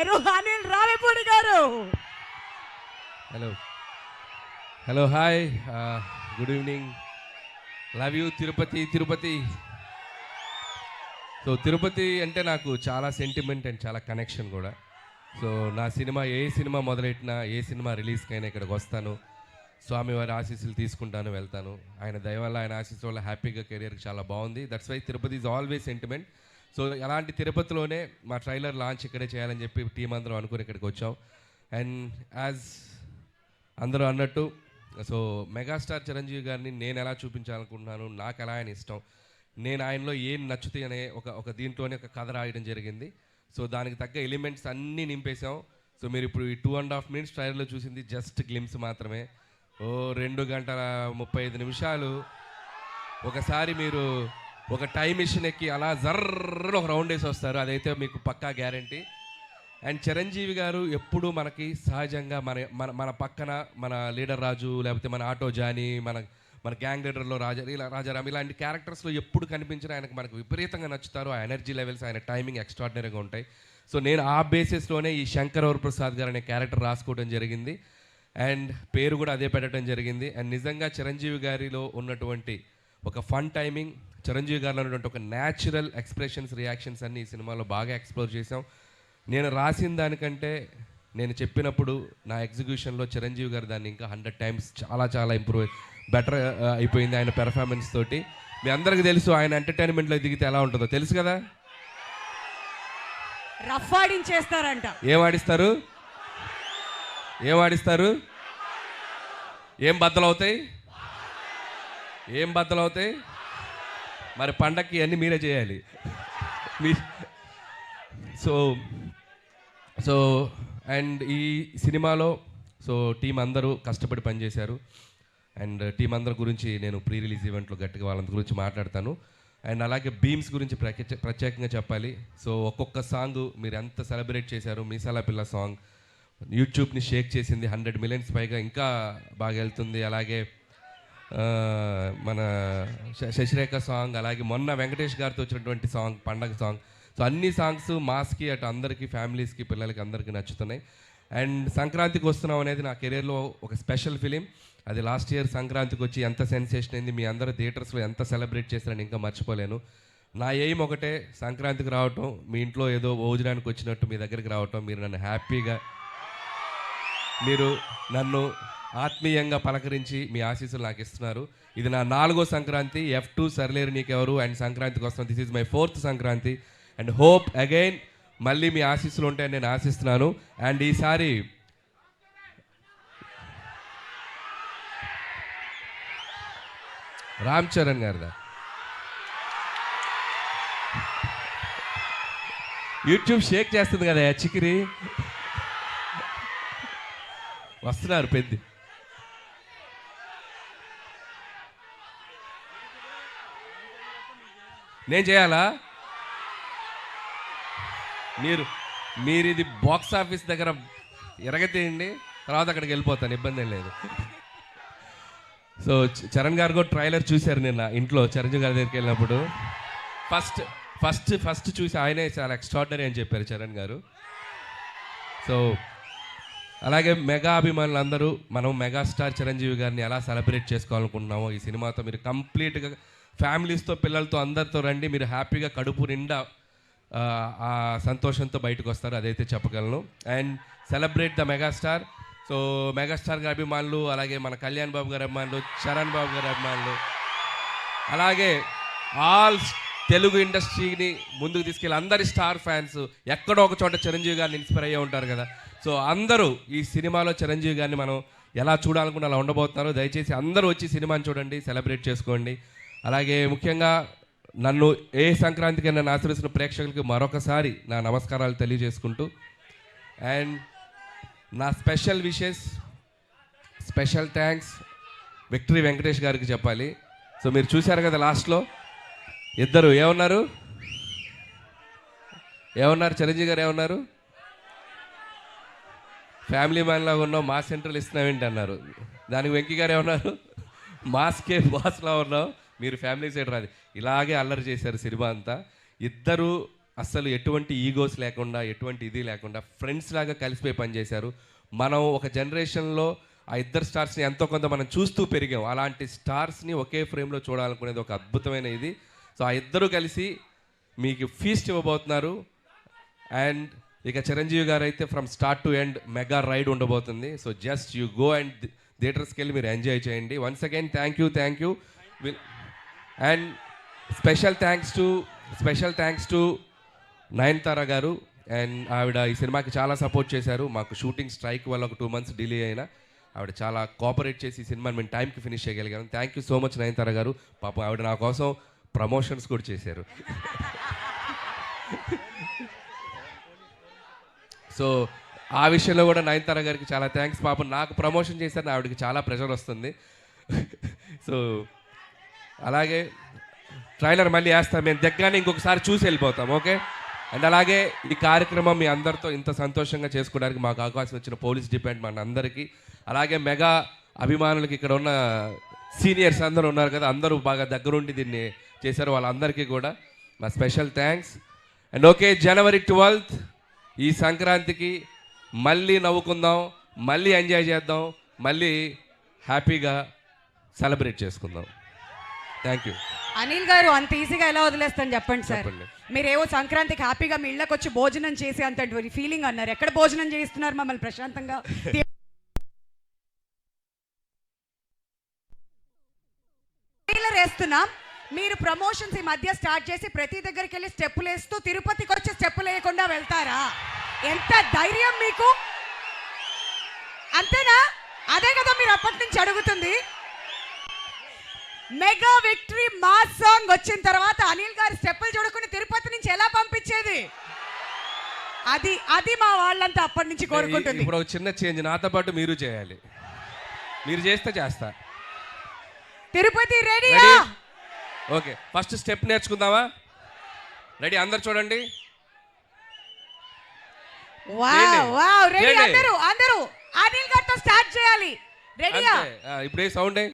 అనిల్ రావిపూడి గారు. Hello hello hi, good evening. Love you Tirupati Tirupati. So Tirupati అంటే నాకు చాలా సెంటిమెంట్ అండ్ చాలా కనెక్షన్ కూడా. సో నా సినిమా ఏ సినిమా మొదలెట్టినా, ఏ సినిమా రిలీజ్కైనా ఇక్కడికి వస్తాను, స్వామివారి ఆశీస్సులు తీసుకుంటాను, వెళ్తాను. ఆయన దయ వల్ల, ఆయన ఆశీస్సు వల్ల హ్యాపీగా కెరియర్కి చాలా బాగుంది. That's why Tirupati is always sentiment. So అలాంటి తిరుపతిలోనే మా ట్రైలర్ లాంచ్ ఇక్కడే చేయాలని చెప్పి టీం అందరం అనుకుని ఇక్కడికి వచ్చాం. అండ్ యాజ్ అందరూ అన్నట్టు, సో మెగాస్టార్ చిరంజీవి గారిని నేను ఎలా చూపించాలనుకుంటున్నాను, నాకు ఎలా ఆయన ఇష్టం, నేను ఆయనలో ఏం నచ్చుతాయి అనే ఒక దీంట్లోనే ఒక కథ రాయడం జరిగింది. సో దానికి తగ్గ ఎలిమెంట్స్ అన్నీ నింపేశాం. సో మీరు ఇప్పుడు ఈ 2.5 minutes ట్రైలర్లో చూసింది జస్ట్ గ్లిమ్స్ మాత్రమే. 2 గంటల 35 నిమిషాలు ఒకసారి మీరు ఒక టైం మిషన్ ఎక్కి అలా జర్ర ఒక రౌండ్ వేసి వస్తారు, అదైతే మీకు పక్కా గ్యారంటీ. అండ్ చిరంజీవి గారు ఎప్పుడు మనకి సహజంగా మన మన మన పక్కన మన లీడర్ రాజు, లేకపోతే మన ఆటో జానీ, మన గ్యాంగ్ లీడర్లో రాజారాం ఇలాంటి క్యారెక్టర్స్లో ఎప్పుడు కనిపించినా ఆయనకు మనకు విపరీతంగా నచ్చుతారు. ఆ ఎనర్జీ లెవెల్స్, ఆయన టైమింగ్ ఎక్స్ట్రాడినరీగా ఉంటాయి. సో నేను ఆ బేసిస్లోనే ఈ శంకర్ వరప్రసాద్ గారు అనే క్యారెక్టర్ రాసుకోవడం జరిగింది. అండ్ పేరు కూడా అదే పెట్టడం జరిగింది. అండ్ నిజంగా చిరంజీవి గారిలో ఉన్నటువంటి ఒక ఫన్ టైమింగ్, చిరంజీవి గారిలో ఉన్నటువంటి ఒక న్యాచురల్ ఎక్స్ప్రెషన్స్, రియాక్షన్స్ అన్ని ఈ సినిమాలో బాగా ఎక్స్ప్లోర్ చేసాం. నేను రాసిన దానికంటే నేను చెప్పినప్పుడు నా ఎగ్జిక్యూషన్లో చిరంజీవి గారు దాన్ని ఇంకా 100 times చాలా చాలా బెటర్ అయిపోయింది ఆయన పెర్ఫార్మెన్స్ తోటి. మీ అందరికీ తెలుసు ఆయన ఎంటర్టైన్మెంట్లో దిగితే ఎలా ఉంటుందో తెలుసు కదా. రఫ్ ఆడించేస్తారంట. ఏం ఆడిస్తారు, ఏం ఆడిస్తారు, ఏం బద్దలవుతాయి, ఏం బద్దలవుతాయి. మరి పండక్కి అన్నీ మీరే చేయాలి. మీ సో అండ్ ఈ సినిమాలో సో టీం అందరూ కష్టపడి పనిచేశారు. అండ్ టీం అందరి గురించి నేను ప్రీ రిలీజ్ ఈవెంట్లో గట్టిగా వాళ్ళందరి గురించి మాట్లాడతాను. అండ్ అలాగే బీమ్స్ గురించి ప్రత్యేకంగా చెప్పాలి. సో ఒక్కొక్క సాంగ్ మీరు ఎంత సెలబ్రేట్ చేశారు. మీసాల పిల్ల సాంగ్ యూట్యూబ్ని షేక్ చేసింది, 100 million పైగా ఇంకా బాగా వెళ్తుంది. అలాగే మన శశిరేఖ సాంగ్, అలాగే మొన్న వెంకటేష్ గారితో వచ్చినటువంటి సాంగ్ పండగ సాంగ్. సో అన్ని సాంగ్స్ మాస్కి అటు అందరికీ, ఫ్యామిలీస్కి, పిల్లలకి అందరికీ నచ్చుతున్నాయి. అండ్ సంక్రాంతికి వస్తున్నాం అనేది నా కెరీర్లో ఒక స్పెషల్ ఫిలిం. అది లాస్ట్ ఇయర్ సంక్రాంతికి వచ్చి ఎంత సెన్సేషన్ అయింది, మీ అందరూ థియేటర్స్లో ఎంత సెలబ్రేట్ చేశారని ఇంకా మర్చిపోలేను. నా ఎయిమ్ ఒకటే, సంక్రాంతికి రావటం, మీ ఇంట్లో ఏదో భోజనానికి వచ్చినట్టు మీ దగ్గరికి రావటం, మీరు నన్ను హ్యాపీగా, మీరు నన్ను ఆత్మీయంగా పలకరించి మీ ఆశీస్సులు నాకు ఇస్తున్నారు. ఇది నా 4వ సంక్రాంతి. F2 సర్లేరు నీకెవరు అండ్ సంక్రాంతికి వస్తున్నాను. This is my 4th Sankranti and hope again మళ్ళీ మీ ఆశీస్సులు ఉంటాయని నేను ఆశిస్తున్నాను. అండ్ ఈసారి రామ్ చరణ్ గారిదా యూట్యూబ్ షేక్ చేస్తుంది కదా చికిరి, వస్తున్నారు పెద్ద. నేను చేయాలా? మీరు ఇది బాక్స్ ఆఫీస్ దగ్గర ఎరగతేయండి, తర్వాత అక్కడికి వెళ్ళిపోతాను, ఇబ్బంది ఏం లేదు. సో చరణ్ గారు కూడా ట్రైలర్ చూశారు నిన్న ఇంట్లో చిరంజీవి గారి దగ్గరికి వెళ్ళినప్పుడు. ఫస్ట్ చూసి ఆయనే చాలా ఎక్స్ట్రాడినరీ అని చెప్పారు చరణ్ గారు. సో అలాగే మెగా అభిమానులు అందరూ మనం మెగాస్టార్ చిరంజీవి గారిని ఎలా సెలబ్రేట్ చేసుకోవాలనుకుంటున్నామో ఈ సినిమాతో మీరు కంప్లీట్గా ఫ్యామిలీస్తో, పిల్లలతో అందరితో రండి. మీరు హ్యాపీగా కడుపు నిండా ఆ సంతోషంతో బయటకు వస్తారు, అదైతే చెప్పగలను. And celebrate the megastar. So megastar గారి అభిమానులు, అలాగే మన కళ్యాణ్ బాబు గారి అభిమానులు, చరణ్ బాబు గారి అభిమానులు, అలాగే ఆల్ తెలుగు ఇండస్ట్రీని ముందుకు తీసుకెళ్ళి అందరి స్టార్ ఫ్యాన్స్ ఎక్కడో ఒక చోట చిరంజీవి గారిని ఇన్స్పైర్ అయ్యే ఉంటారు కదా. సో అందరూ ఈ సినిమాలో చిరంజీవి గారిని మనం ఎలా చూడాలనుకున్న అలా ఉండబోతున్నారు. దయచేసి అందరూ వచ్చి సినిమాని చూడండి, సెలబ్రేట్ చేసుకోండి. అలాగే ముఖ్యంగా నన్ను ఏ సంక్రాంతికి నన్ను ఆశ్రయిస్తున్న ప్రేక్షకులకి మరొకసారి నా నమస్కారాలు తెలియజేసుకుంటూ, అండ్ నా special wishes, special thanks victory Venkatesh గారికి చెప్పాలి. సో మీరు చూశారు కదా లాస్ట్లో ఇద్దరు ఏమన్నారు చిరంజీవి గారు ఏమన్నారు, ఫ్యామిలీ మ్యాన్ లాగా ఉన్నావు, మా సెంట్రల్ ఇస్తున్నావేంటి అన్నారు. దానికి వెంకీ గారు ఏమన్నారు, మాస్కే బాస్లా ఉన్నావు, మీరు ఫ్యామిలీ సైడ్ రాదు. ఇలాగే అల్లరి చేశారు సినిమా అంతా. ఇద్దరు అస్సలు ఎటువంటి ఈగోస్ లేకుండా ఎటువంటి ఇది లేకుండా ఫ్రెండ్స్ లాగా కలిసిపోయి పనిచేశారు. మనం ఒక జనరేషన్లో ఆ ఇద్దరు స్టార్స్ని ఎంతో కొంత మనం చూస్తూ పెరిగాం. అలాంటి స్టార్స్ని ఒకే ఫ్రేమ్లో చూడాలనుకునేది ఒక అద్భుతమైన ఇది. సో ఆ ఇద్దరు కలిసి మీకు ఫీస్ట్ ఇవ్వబోతున్నారు. అండ్ ఇక చిరంజీవి గారు అయితే from start to end mega ride ఉండబోతుంది. So just you go and థియేటర్స్కి వెళ్ళి మీరు ఎంజాయ్ చేయండి. Once again thank you. And special thanks to Nayanthara garu. And ఆవిడ ఈ సినిమాకి చాలా సపోర్ట్ చేశారు. మాకు షూటింగ్ స్ట్రైక్ వల్ల ఒక 2 months డిలే అయినా ఆవిడ చాలా కోఆపరేట్ చేసి ఈ సినిమాని మేము టైంకి ఫినిష్ చేయగలిగాను. Thank you so much Nayanthara గారు. పాపం ఆవిడ నా కోసం ప్రమోషన్స్ కూడా చేశారు. సో ఆ విషయంలో కూడా నయనతార గారికి చాలా థ్యాంక్స్. పాపం నాకు ప్రమోషన్ చేశారని ఆవిడకి చాలా ప్రెషర్ వస్తుంది. సో అలాగే ట్రైలర్ మళ్ళీ వేస్తాం, మేము దగ్గరనే ఇంకొకసారి చూసి వెళ్ళిపోతాం. ఓకే. అండ్ అలాగే ఈ కార్యక్రమం మీ అందరితో ఇంత సంతోషంగా చేసుకోవడానికి మాకు అవకాశం ఇచ్చిన పోలీస్ డిపార్ట్మెంట్ అందరికీ, అలాగే మెగా అభిమానులకి, ఇక్కడ ఉన్న సీనియర్స్ అందరూ ఉన్నారు కదా, అందరూ బాగా దగ్గరుండి దీన్ని చేశారు, వాళ్ళందరికీ కూడా మా special thanks. And okay, January 12th ఈ సంక్రాంతికి మళ్ళీ నవ్వుకుందాం, మళ్ళీ ఎంజాయ్ చేద్దాం, మళ్ళీ హ్యాపీగా సెలబ్రేట్ చేసుకుందాం. Thank you. అనిల్ గారు అంత ఈజీగా ఎలా వదిలేస్తాను చెప్పండి సార్. చెప్పండి. మీరేవో సంక్రాంతికి హ్యాపీగా మీ ఇళ్ళకి వచ్చి భోజనం చేసి అంత ఫీలింగ్ అన్నారు. ఎక్కడ భోజనం చేయిస్తున్నారు మమ్మల్ని ప్రశాంతంగా? ట్రైలర్ వేస్తున్నాం. మీరు ప్రమోషన్స్ ఈ మధ్య స్టార్ట్ చేసి ప్రతి దగ్గరికి వెళ్ళి స్టెప్పులు వేస్తూ తిరుపతికి వచ్చి స్టెప్పులు వేయకుండా వెళ్తారా? ఎంత ధైర్యం మీకు! అంతేనా? అదే కదా మీరు అప్పటి నుంచి అడుగుతుంది. మెగా విక్టరీ మాస్ సాంగ్ వచ్చిన తర్వాత అనిల్ గారు స్టెప్పులు చూడకుండా తిరుపతి నుంచి ఎలా పంపించేది? అది మా వాళ్ళంతా అప్పటి నుంచి కోరుకుంటుంది. ఇప్పుడు ఒక చిన్న చేంజ్, నాతో పాటు మీరు చేయాలి. మీరు చేస్తా. తిరుపతి రెడీయా? ఓకే, ఫస్ట్ స్టెప్ నేర్చుకుందామా? రెడీ? అందరు చూడండి. Wow ready. అందరూ అనిల్ గారితో స్టార్ట్ చేయాలి. రెడీయా? ఇప్పుడే సౌండ్